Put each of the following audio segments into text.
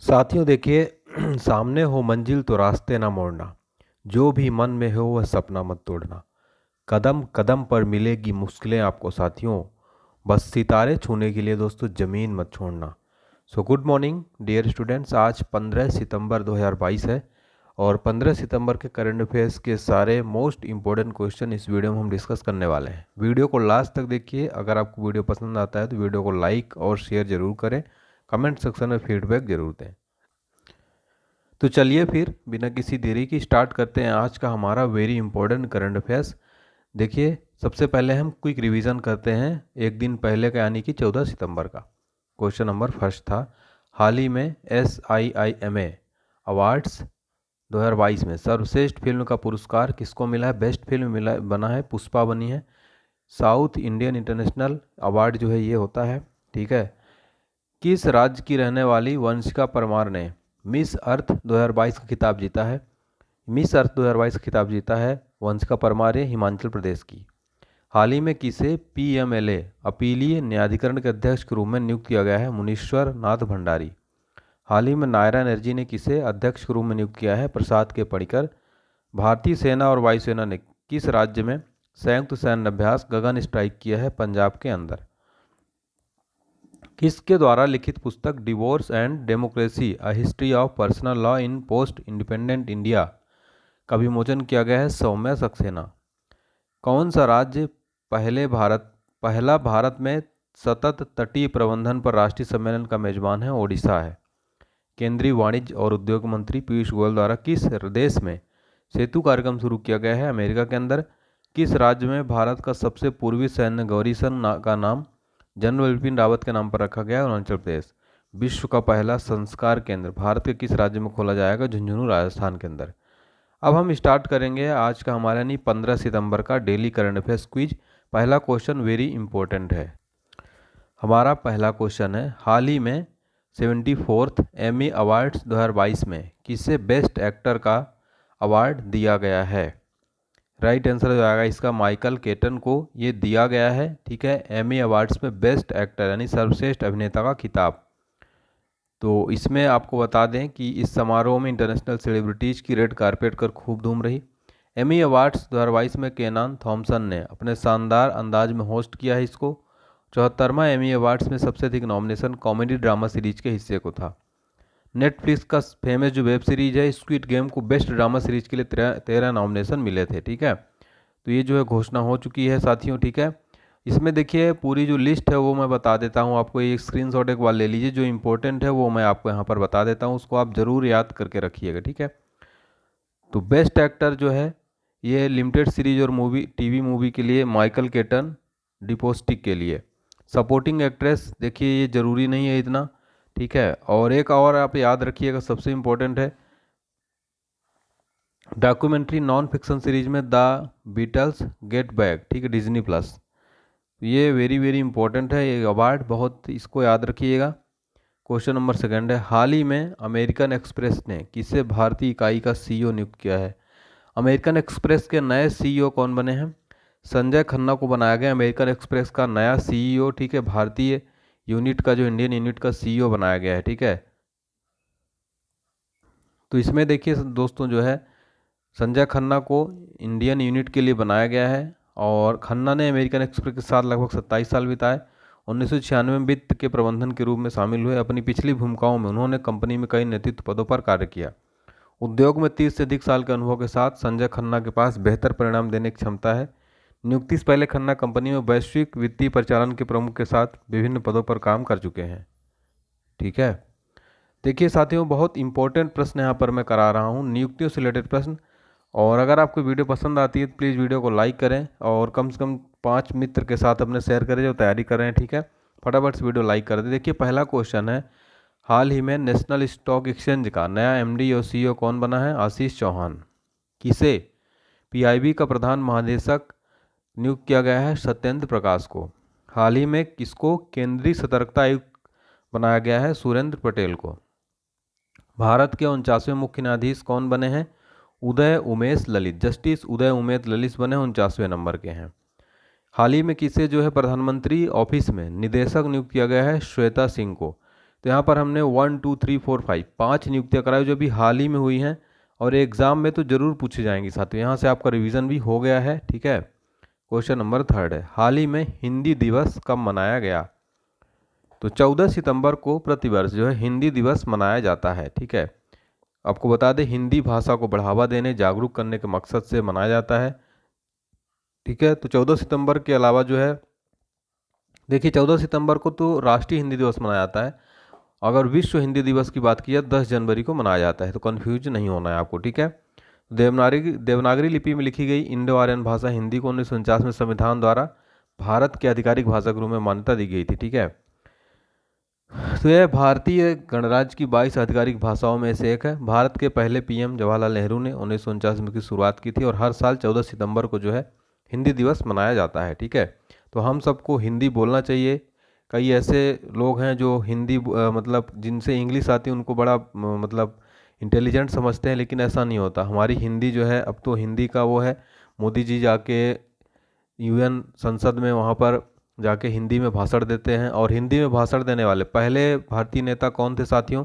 साथियों देखिए सामने हो मंजिल तो रास्ते ना मोड़ना। जो भी मन में हो वह सपना मत तोड़ना। कदम कदम पर मिलेगी मुश्किलें आपको साथियों। बस सितारे छूने के लिए दोस्तों ज़मीन मत छोड़ना। So good morning dear students. आज 15 सितंबर 2022 है और 15 सितंबर के करंट अफेयर्स के सारे मोस्ट इंपॉर्टेंट क्वेश्चन इस वीडियो में हम डिस्कस करने वाले हैं। वीडियो को लास्ट तक देखिए। अगर आपको वीडियो पसंद आता है तो वीडियो को लाइक और शेयर ज़रूर करें। कमेंट सेक्शन में फीडबैक ज़रूर दें। तो चलिए फिर बिना किसी देरी की स्टार्ट करते हैं आज का हमारा वेरी इंपॉर्टेंट करंट अफेयर्स। देखिए सबसे पहले हम क्विक रिवीजन करते हैं एक दिन पहले का यानी कि 14 सितंबर का। क्वेश्चन नंबर फर्स्ट था, हाल ही में SIIMA अवार्ड्स 2022 में सर्वश्रेष्ठ फिल्म का पुरस्कार किसको मिला है? बेस्ट फिल्म मिला बना है पुष्पा बनी है। साउथ इंडियन इंटरनेशनल अवार्ड जो है ये होता है, ठीक है। किस राज्य की रहने वाली वंशिका परमार ने मिस अर्थ 2022 का खिताब जीता है? मिस अर्थ 2022 का खिताब जीता है वंशिका परमार, ये हिमाचल प्रदेश की। हाल ही में किसे PMLA अपीलीय न्यायाधिकरण के अध्यक्ष के रूप में नियुक्त किया गया है? मुनीश्वर नाथ भंडारी। हाल ही में नायरा एनर्जी ने किसे अध्यक्ष के रूप में नियुक्त किया है? प्रसाद के पडिक्कर। भारतीय सेना और वायुसेना ने किस राज्य में संयुक्त सैन्य अभ्यास गगन स्ट्राइक किया है? पंजाब के अंदर। किसके द्वारा लिखित पुस्तक divorce and democracy a history of personal law in post independent India का विमोचन किया गया है? सौम्या सक्सेना। कौन सा राज्य पहला भारत में सतत तटीय प्रबंधन पर राष्ट्रीय सम्मेलन का मेजबान है? ओडिशा है। केंद्रीय वाणिज्य और उद्योग मंत्री पीयूष गोयल द्वारा किस देश में सेतु कार्यक्रम शुरू किया गया है? अमेरिका के अंदर। किस राज्य में भारत का सबसे पूर्वी सैन्य गौरीसन का नाम जनरल बिपिन रावत के नाम पर रखा गया है? अरुणाचल प्रदेश। विश्व का पहला संस्कार केंद्र भारत के किस राज्य में खोला जाएगा? झुंझुनू राजस्थान के अंदर। अब हम स्टार्ट करेंगे आज का हमारा यानी 15 सितंबर का डेली करंट अफेयर्स क्विज। पहला क्वेश्चन वेरी इंपॉर्टेंट है। हमारा पहला क्वेश्चन है, हाल ही में 74th एमी अवार्ड्स 2022 में किसे बेस्ट एक्टर का अवार्ड दिया गया है? राइट आंसर हो जाएगा इसका माइकल केटन को ये दिया गया है, ठीक है। एमी अवार्ड्स में बेस्ट एक्टर यानी सर्वश्रेष्ठ अभिनेता का खिताब। तो इसमें आपको बता दें कि इस समारोह में इंटरनेशनल सेलिब्रिटीज़ की रेड कारपेट कर खूब धूम रही। एमी अवार्ड्स 2022 में केनान थॉमसन ने अपने शानदार अंदाज में होस्ट किया है इसको। 74वां एमी अवार्ड्स में सबसे अधिक नॉमिनेशन कॉमेडी ड्रामा सीरीज के हिस्से को था। नेटफ्लिक्स का फेमस जो वेब सीरीज है स्क्विड गेम को बेस्ट ड्रामा सीरीज के लिए 13 नॉमिनेशन मिले थे, ठीक है। तो ये जो है घोषणा हो चुकी है साथियों, ठीक है। इसमें देखिए पूरी जो लिस्ट है वो मैं बता देता हूँ आपको। एक स्क्रीनशॉट एक बार ले लीजिए, जो इंपॉर्टेंट है वो मैं आपको यहाँ पर बता देता हूँ, उसको आप ज़रूर याद करके रखिएगा, ठीक है। तो बेस्ट एक्टर जो है ये लिमिटेड सीरीज और टीवी मूवी के लिए माइकल केटन डिपोस्टिक के लिए। सपोर्टिंग एक्ट्रेस देखिए ये ज़रूरी नहीं है इतना, ठीक है। और एक और आप याद रखिएगा सबसे इम्पोर्टेंट है डॉक्यूमेंट्री नॉन फिक्शन सीरीज में द बीटल्स गेट बैक, ठीक है, डिज्नी प्लस। ये वेरी वेरी इंपॉर्टेंट है ये अवार्ड, बहुत इसको याद रखिएगा। क्वेश्चन नंबर सेकंड है, हाल ही में अमेरिकन एक्सप्रेस ने किसे भारतीय इकाई का CEO नियुक्त किया है? अमेरिकन एक्सप्रेस के नए CEO कौन बने हैं? संजय खन्ना को बनाया गया अमेरिकन एक्सप्रेस का नया CEO, ठीक है। भारतीय यूनिट का जो इंडियन यूनिट का CEO बनाया गया है, ठीक है। तो इसमें देखिए दोस्तों जो है संजय खन्ना को इंडियन यूनिट के लिए बनाया गया है और खन्ना ने अमेरिकन एक्सप्रेस के साथ लगभग 27 साल बिताए। 1996 में वित्त के प्रबंधन के रूप में शामिल हुए। अपनी पिछली भूमिकाओं में उन्होंने कंपनी में कई नेतृत्व पदों पर कार्य किया। उद्योग में 30 से अधिक साल के अनुभव के साथ संजय खन्ना के पास बेहतर परिणाम देने की क्षमता है। नियुक्ति से पहले खन्ना कंपनी में वैश्विक वित्तीय परिचालन के प्रमुख के साथ विभिन्न पदों पर काम कर चुके हैं, ठीक है। देखिए साथियों बहुत इंपॉर्टेंट प्रश्न यहाँ पर मैं करा रहा हूँ, नियुक्तियों से रिलेटेड प्रश्न। और अगर आपको वीडियो पसंद आती है तो प्लीज़ वीडियो को लाइक करें और कम से कम 5 मित्र के साथ अपने शेयर करें जो तैयारी कर रहे हैं, ठीक है। फटाफट से वीडियो लाइक कर दें। देखिए पहला क्वेश्चन है, हाल ही में नेशनल स्टॉक एक्सचेंज का नया MD और CEO कौन बना है? आशीष चौहान। किसे PIB का प्रधान महानिदेशक नियुक्त किया गया है? सत्येंद्र प्रकाश को। हाल ही में किसको केंद्रीय सतर्कता आयुक्त बनाया गया है? सुरेंद्र पटेल को। भारत के 49वें मुख्य न्यायाधीश कौन बने हैं? उदय उमेश ललित। जस्टिस उदय उमेश ललित बने 49वें नंबर के हैं। हाल ही में किसे जो है प्रधानमंत्री ऑफिस में निदेशक नियुक्त किया गया है? श्वेता सिंह को। तो यहाँ पर हमने 1 2 3 4 5 5 नियुक्तियाँ कराई जो अभी हाल ही में हुई हैं और एग्ज़ाम में तो ज़रूर पूछी जाएंगी साथियों। यहाँ से आपका रिवीजन भी हो गया है, ठीक है। क्वेश्चन नंबर 3 है, हाल ही में हिंदी दिवस कब मनाया गया? तो 14 सितंबर को प्रतिवर्ष जो है हिंदी दिवस मनाया जाता है, ठीक है। आपको बता दें हिंदी भाषा को बढ़ावा देने जागरूक करने के मकसद से मनाया जाता है, ठीक है। तो 14 सितंबर के अलावा जो है देखिए 14 सितंबर को तो राष्ट्रीय हिंदी दिवस मनाया जाता है। अगर विश्व हिंदी दिवस की बात की जाए 10 जनवरी को मनाया जाता है, तो कन्फ्यूज नहीं होना है आपको, ठीक है। देवनागरी लिपि में लिखी गई इंडो आर्यन भाषा हिंदी को 1949 में संविधान द्वारा भारत के आधिकारिक भाषा के रूप में मान्यता दी गई थी, ठीक है। तो यह भारतीय गणराज्य की 22 आधिकारिक भाषाओं में से एक है। भारत के पहले पीएम जवाहरलाल नेहरू ने 1949 में की शुरुआत की थी और हर साल 14 सितंबर को जो है हिंदी दिवस मनाया जाता है, ठीक है। तो हम सबको हिंदी बोलना चाहिए। कई ऐसे लोग हैं जो हिंदी मतलब जिनसे इंग्लिश आती है उनको बड़ा मतलब इंटेलिजेंट समझते हैं, लेकिन ऐसा नहीं होता। हमारी हिंदी जो है अब तो हिंदी का वो है, मोदी जी जाके यूएन संसद में वहाँ पर जाके हिंदी में भाषण देते हैं और हिंदी में भाषण देने वाले पहले भारतीय नेता कौन थे साथियों?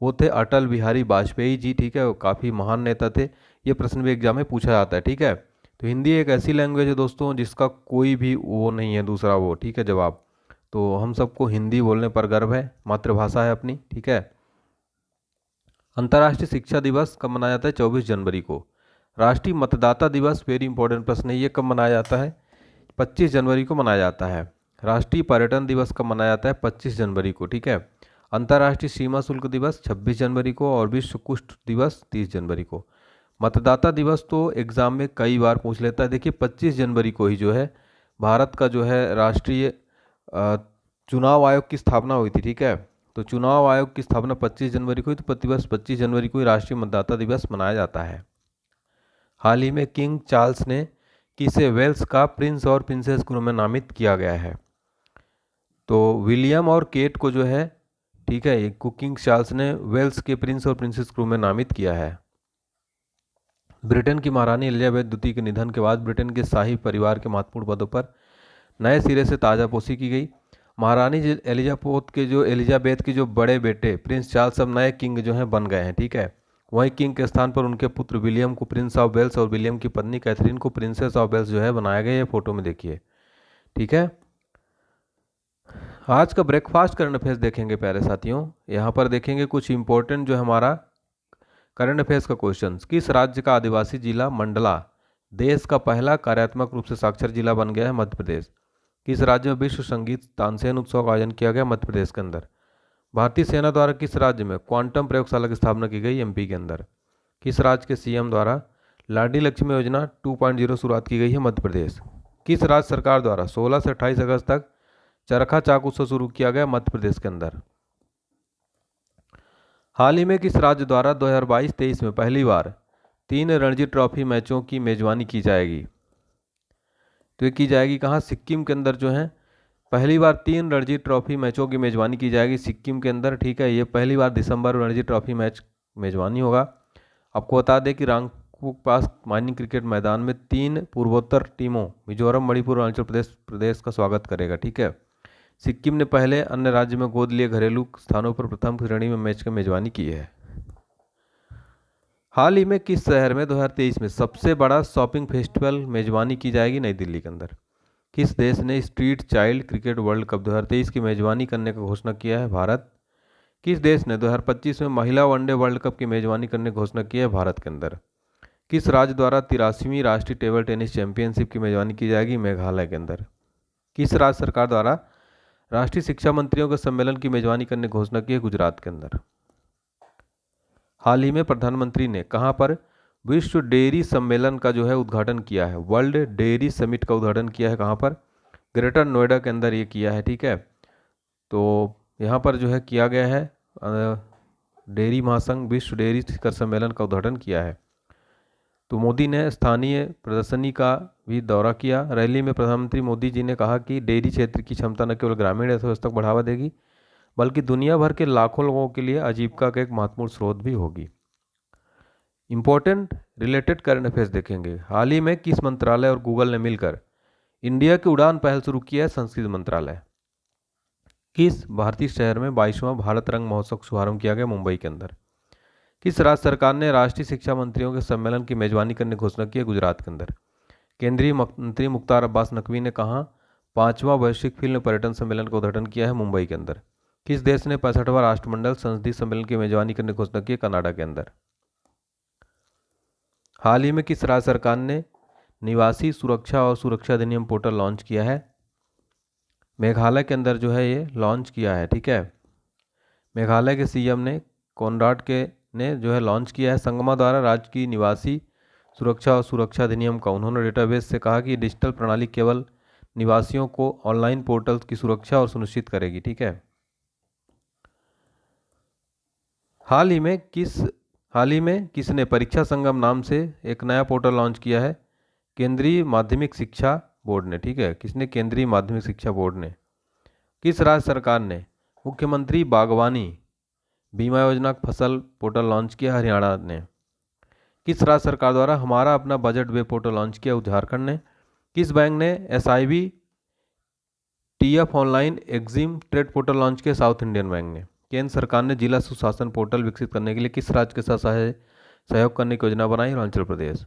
वो थे अटल बिहारी वाजपेयी जी, ठीक है। वो काफ़ी महान नेता थे। ये प्रश्न भी एग्जाम में पूछा जाता है, ठीक है। तो हिंदी एक ऐसी लैंग्वेज है दोस्तों जिसका कोई भी वो नहीं है दूसरा वो, ठीक है जवाब। तो हम सबको हिंदी बोलने पर गर्व है, मातृभाषा है अपनी, ठीक है। अंतर्राष्ट्रीय शिक्षा दिवस कब मनाया जाता है? 24 जनवरी को। राष्ट्रीय मतदाता दिवस, वेरी इंपॉर्टेंट प्रश्न है, ये कब मनाया जाता है? 25 जनवरी को मनाया जाता है। राष्ट्रीय पर्यटन दिवस कब मनाया जाता है? 25 जनवरी को, ठीक है। अंतर्राष्ट्रीय सीमा शुल्क दिवस 26 जनवरी को और विश्व कुष्ठ दिवस 30 जनवरी को। मतदाता दिवस तो एग्जाम में कई बार पूछ लेता है। देखिए 25 जनवरी को ही जो है भारत का जो है राष्ट्रीय चुनाव आयोग की स्थापना हुई थी, ठीक है। तो चुनाव आयोग की स्थापना 25 जनवरी को हुई, तो प्रतिवर्ष 25 जनवरी को ही राष्ट्रीय मतदाता दिवस मनाया जाता है। हाल ही में किंग चार्ल्स ने किसे वेल्स का प्रिंस और प्रिंसेस के रूप में नामित किया गया है? तो विलियम और केट को जो है, ठीक है, ये किंग चार्ल्स ने वेल्स के प्रिंस और प्रिंसेस के रूप में नामित किया है। ब्रिटेन की महारानी एलिजाबेथ द्वितीय के निधन के बाद ब्रिटेन के शाही परिवार के महत्वपूर्ण पदों पर नए सिरे से ताज़ापोशी की गई। महारानी एलिजाबेथ के जो बड़े बेटे प्रिंस चार्ल्स अब नए किंग जो हैं बन गए हैं, ठीक है। वहीं किंग के स्थान पर उनके पुत्र विलियम को प्रिंस ऑफ वेल्स और विलियम की पत्नी कैथरीन को प्रिंसेस ऑफ वेल्स जो है बनाया गया। ये फोटो में देखिए, ठीक है। आज का ब्रेकफास्ट करंट अफेयर्स देखेंगे प्यारे साथियों। यहाँ पर देखेंगे कुछ इंपॉर्टेंट जो हमारा करंट अफेयर्स का क्वेश्चन। किस राज्य का आदिवासी जिला मंडला देश का पहला कार्यात्मक रूप से साक्षर जिला बन गया है? मध्य प्रदेश। किस राज्य में विश्व संगीत तानसेन उत्सव का आयोजन किया गया? मध्य प्रदेश के अंदर। भारतीय सेना द्वारा किस राज्य में क्वांटम प्रयोगशाला की स्थापना की गई? एमपी के अंदर। किस राज्य के सीएम द्वारा लाडली लक्ष्मी योजना 2.0 शुरुआत की गई है? मध्य प्रदेश। किस राज्य सरकार द्वारा 16 से 28 अगस्त तक चरखा चाक उत्सव शुरू किया गया? मध्य प्रदेश के अंदर। हाल ही में किस राज्य द्वारा 2022-23 में पहली बार 3 रणजी ट्रॉफी मैचों की मेजबानी की जाएगी? तो ये की जाएगी कहाँ? सिक्किम के अंदर जो है पहली बार 3 रणजी ट्रॉफी मैचों की मेजबानी की जाएगी सिक्किम के अंदर, ठीक है। ये पहली बार दिसंबर में रणजी ट्रॉफी मैच मेजबानी होगा। आपको बता दें कि रांगपुर पास माइनिंग क्रिकेट मैदान में 3 पूर्वोत्तर टीमों मिजोरम, मणिपुर और अरुणाचल प्रदेश का स्वागत करेगा, ठीक है। सिक्किम ने पहले अन्य राज्य में गोद लिए घरेलू स्थानों पर प्रथम श्रेणी में मैच की मेजबानी की है। हाल ही में किस शहर में 2023 में सबसे बड़ा शॉपिंग फेस्टिवल मेजबानी की जाएगी? नई दिल्ली के अंदर। किस देश ने street child cricket world cup 2023 की मेजबानी करने का घोषणा किया है? भारत। किस देश ने 2025 में महिला वनडे वर्ल्ड कप की मेजबानी करने की घोषणा की है? भारत के अंदर। किस राज्य द्वारा 83वीं राष्ट्रीय टेबल टेनिस चैंपियनशिप की मेजबानी की जाएगी? मेघालय के अंदर। किस राज्य सरकार द्वारा राष्ट्रीय शिक्षा मंत्रियों के सम्मेलन की मेजबानी करने की घोषणा की है? गुजरात के अंदर। हाल ही में प्रधानमंत्री ने कहां पर विश्व डेयरी सम्मेलन का जो है उद्घाटन किया है? वर्ल्ड डेयरी समिट का उद्घाटन किया है कहां पर? ग्रेटर नोएडा के अंदर ये किया है, ठीक है। तो यहाँ पर जो है किया गया है डेयरी महासंघ विश्व डेयरी शिखर सम्मेलन का उद्घाटन किया है। तो मोदी ने स्थानीय प्रदर्शनी का भी दौरा किया। रैली में प्रधानमंत्री मोदी जी ने कहा कि डेयरी क्षेत्र की क्षमता न केवल ग्रामीण अर्थव्यवस्था को बढ़ावा देगी बल्कि दुनिया भर के लाखों लोगों के लिए आजीविका का एक महत्वपूर्ण स्रोत भी होगी। इंपॉर्टेंट रिलेटेड करंट अफेयर्स देखेंगे। हाल ही में किस मंत्रालय और गूगल ने मिलकर इंडिया की उड़ान पहल शुरू की है? संस्कृति मंत्रालय। किस भारतीय शहर में 22वां भारत रंग महोत्सव का शुभारंभ किया गया? मुंबई के अंदर। किस राज्य सरकार ने राष्ट्रीय शिक्षा मंत्रियों के सम्मेलन की मेजबानी करने की घोषणा की है? गुजरात के अंदर। केंद्रीय मंत्री मुख्तार अब्बास नकवी ने कहा 5वां वैश्विक फिल्म पर्यटन सम्मेलन का उद्घाटन किया है? मुंबई के अंदर। किस देश ने 65वां राष्ट्रमंडल संसदीय सम्मेलन की मेजबानी करने की घोषणा की है? कनाडा के अंदर। हाल ही में किस राज्य सरकार ने निवासी सुरक्षा और सुरक्षा अधिनियम पोर्टल लॉन्च किया है? मेघालय के अंदर जो है ये लॉन्च किया है, ठीक है। मेघालय के सीएम ने कोनराड के ने जो है लॉन्च किया है संगमा द्वारा राज्य की निवासी सुरक्षा और सुरक्षा अधिनियम का। उन्होंने डेटाबेस से कहा कि डिजिटल प्रणाली केवल निवासियों को ऑनलाइन पोर्टल की सुरक्षा और सुनिश्चित करेगी, ठीक है। हाल ही में किसने परीक्षा संगम नाम से एक नया पोर्टल लॉन्च किया है? केंद्रीय माध्यमिक शिक्षा बोर्ड ने, ठीक है। किसने? केंद्रीय माध्यमिक शिक्षा बोर्ड ने। किस राज्य सरकार ने मुख्यमंत्री बागवानी बीमा योजना फसल पोर्टल लॉन्च किया? हरियाणा ने। किस राज्य सरकार द्वारा हमारा अपना बजट वेब पोर्टल लॉन्च किया? उत्तराखंड ने। किस बैंक ने SIB TF online EXIM trade portal launch किया? साउथ इंडियन बैंक ने। केंद्र सरकार ने जिला सुशासन पोर्टल विकसित करने के लिए किस राज्य के साथ सहयोग करने की योजना बनाई? अरुणाचल प्रदेश।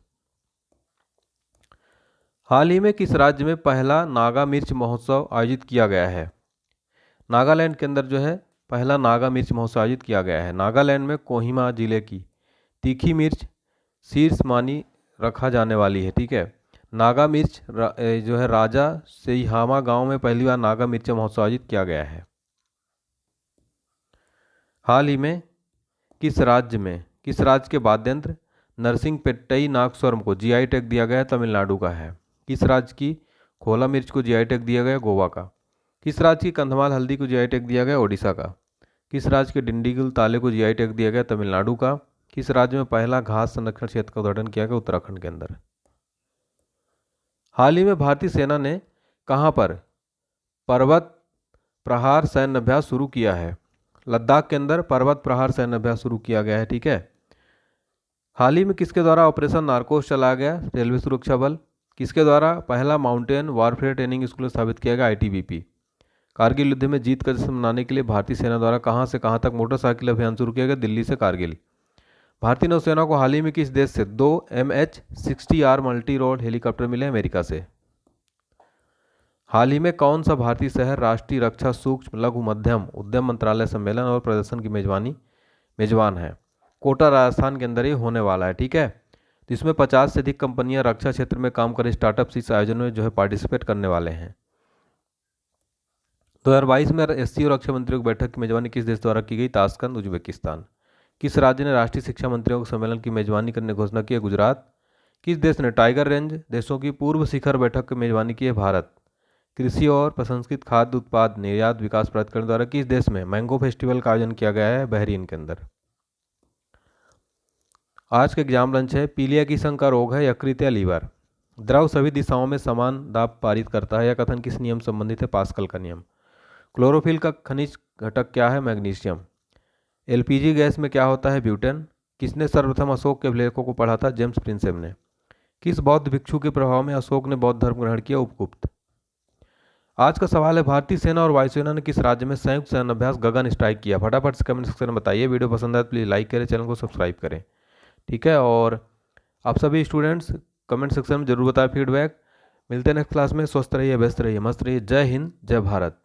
हाल ही में किस राज्य में पहला नागा मिर्च महोत्सव आयोजित किया गया है? नागालैंड के अंदर जो है पहला नागा मिर्च महोत्सव आयोजित किया गया है। नागालैंड में कोहिमा जिले की तीखी मिर्च शीर्ष मानी रखा जाने वाली है, ठीक है। नागा मिर्च जो है राजा सेइहामा गांव में पहली बार नागा मिर्च महोत्सव आयोजित किया गया है। हाल ही में किस राज्य के वाद्ययंत्र नरसिंहपेट्टई नागस्वरम को GI टैग दिया गया है? तमिलनाडु का है। किस राज्य की खोला मिर्च को GI टैग दिया गया? गोवा का। किस राज्य की कंधमाल हल्दी को GI टैग दिया गया? ओडिशा का। किस राज्य के डिंडीगुल ताले को GI टैग दिया गया? तमिलनाडु का। किस राज्य में पहला घास संरक्षण क्षेत्र का उद्घाटन किया गया? उत्तराखंड के अंदर। हाल ही में भारतीय सेना ने कहां पर पर्वत प्रहार सैन्य अभ्यास शुरू किया है? लद्दाख के अंदर पर्वत प्रहार सैन्य अभ्यास शुरू किया गया है, ठीक है। हाल ही में किसके द्वारा ऑपरेशन नारकोस चलाया गया? रेलवे सुरक्षा बल। किसके द्वारा पहला माउंटेन वारफेयर ट्रेनिंग स्कूल स्थापित किया गया? ITBP। कारगिल युद्ध में जीत का जश्न मनाने के लिए भारतीय सेना द्वारा कहां से कहां तक मोटरसाइकिल अभियान शुरू किया गया? दिल्ली से कारगिल। भारतीय नौसेना को हाल ही में किस देश से 2 MH-60R मल्टी रोल हेलीकॉप्टर मिले? अमेरिका से। हाल ही में कौन सा भारतीय शहर राष्ट्रीय रक्षा सूक्ष्म लघु मध्यम उद्यम मंत्रालय सम्मेलन और प्रदर्शन की मेजबान है? कोटा राजस्थान के अंदर ही होने वाला है, ठीक है। तो इसमें 50 से अधिक कंपनियां रक्षा क्षेत्र में काम कर स्टार्टअप्स इस आयोजन में जो है पार्टिसिपेट करने वाले हैं। 2022 में SC और रक्षा मंत्रियों की बैठक की मेजबानी किस देश द्वारा की गई? Tashkent, Uzbekistan. किस राज्य ने राष्ट्रीय शिक्षा मंत्रियों के सम्मेलन की मेजबानी करने की घोषणा की है? गुजरात। किस देश ने टाइगर रेंज देशों की पूर्व शिखर बैठक की मेजबानी की है? भारत। कृषि और प्रसंस्कृत खाद्य उत्पाद निर्यात विकास प्राधिकरण द्वारा किस देश में मैंगो फेस्टिवल का आयोजन किया गया है? बहरीन के अंदर। आज का एग्जाम लंच है पीलिया की संघ का रोग है? यकृत या लीवर। द्रव सभी दिशाओं में समान दाब पारित करता है, यह कथन किस नियम संबंधित है? पास्कल का नियम। क्लोरोफिल का खनिज घटक क्या है? मैग्नीशियम। LPG गैस में क्या होता है? ब्यूटेन। किसने सर्वप्रथम अशोक के अभिलेखों को पढ़ा था? जेम्स प्रिंसेप ने। किस बौद्ध भिक्षु के प्रभाव में अशोक ने बौद्ध धर्म ग्रहण किया? उपगुप्त। आज का सवाल है भारतीय सेना और वायुसेना ने किस राज्य में संयुक्त सैन्य अभ्यास गगन स्ट्राइक किया? फटाफट से कमेंट सेक्शन में बताइए। वीडियो पसंद आए तो प्लीज़ लाइक करें, चैनल को सब्सक्राइब करें, ठीक है। और आप सभी स्टूडेंट्स कमेंट सेक्शन में जरूर बताएं फीडबैक। मिलते हैं नेक्स्ट क्लास में। स्वस्थ रहिए, व्यस्त रहिए, मस्त रहिए। जय हिंद, जय भारत।